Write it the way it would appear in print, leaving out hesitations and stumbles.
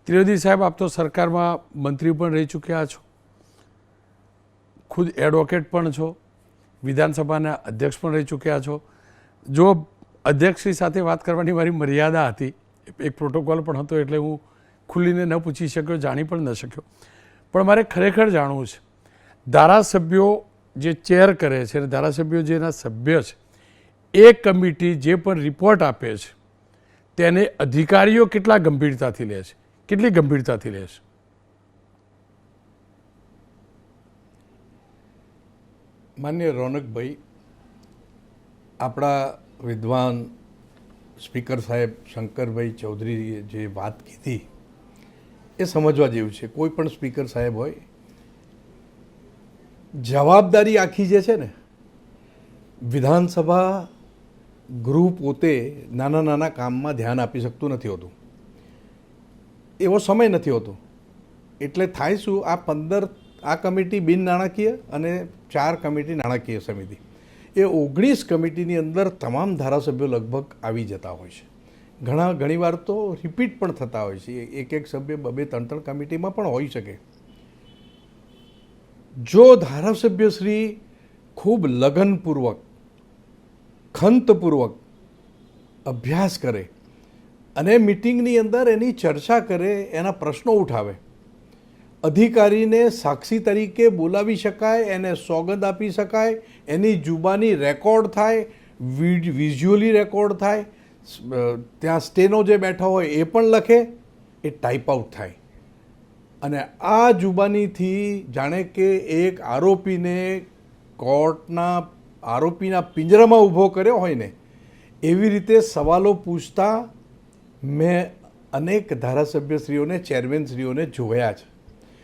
ત્રિવેદી સાહેબ, આપ તો સરકારમાં મંત્રી પણ રહી ચૂક્યા છો, ખુદ એડવોકેટ પણ છો, વિધાનસભાના અધ્યક્ષ પણ રહી ચૂક્યા છો. જો અધ્યક્ષશ્રી સાથે વાત કરવાની મારી મર્યાદા હતી, એક પ્રોટોકોલ પણ હતો, એટલે હું ખુલ્લીને ન પૂછી શક્યો, જાણી પણ ન શક્યો. પણ મારે ખરેખર જાણવું છે, ધારાસભ્યો જે ચેર કરે છે અને ધારાસભ્યો જેના સભ્ય છે, એ કમિટી જે પણ રિપોર્ટ આપે છે તેને અધિકારીઓ કેટલા ગંભીરતાથી લે છે, કેટલી ગંભીરતાથી લે છે? માન્ય રોનકભાઈ, આપણા વિદ્વાન સ્પીકર સાહેબ શંકરભાઈ ચૌધરીએ જે વાત કીધી એ સમજવા જેવું છે. કોઈ પણ સ્પીકર સાહેબ હોય, જવાબદારી આખી જે છે ને, વિધાનસભા ગૃહ પોતે નાના નાના કામમાં ધ્યાન આપી શકતું નથી હોતું, એવો સમય નથી હોતો. એટલે થાય શું, આ કમિટી બિન નાણાકીય અને 4 કમિટી નાણાકીય સમિતિ, એ 19 કમિટીની અંદર તમામ ધારાસભ્યો લગભગ આવી જતા હોય છે. ઘણીવાર તો રિપીટ પણ થતા હોય છે, એક સભ્ય 2-3 કમિટીમાં પણ હોઈ શકે. જો ધારાસભ્યશ્રી ખૂબ લગનપૂર્વક, ખંતપૂર્વક અભ્યાસ કરે અને મિટિંગની અંદર એની ચર્ચા કરે, એના પ્રશ્નો ઉઠાવે, અધિકારીને સાક્ષી તરીકે બોલાવી શકાય, એને સોગંદ આપી શકાય, એની જુબાની રેકોર્ડ થાય, વિઝ્યુઅલી રેકોર્ડ થાય, ત્યાં સ્ટેનો જે બેઠા હોય એ પણ લખે, એ ટાઈપ આઉટ થાય. અને આ જુબાનીથી જાણે કે એક આરોપીને આરોપીના પિંજરામાં ઊભો કર્યો હોય ને, એવી રીતે સવાલો પૂછતા મેં અનેક ધારાસભ્યશ્રીઓને, ચેરમેનશ્રીઓને જોયા છે.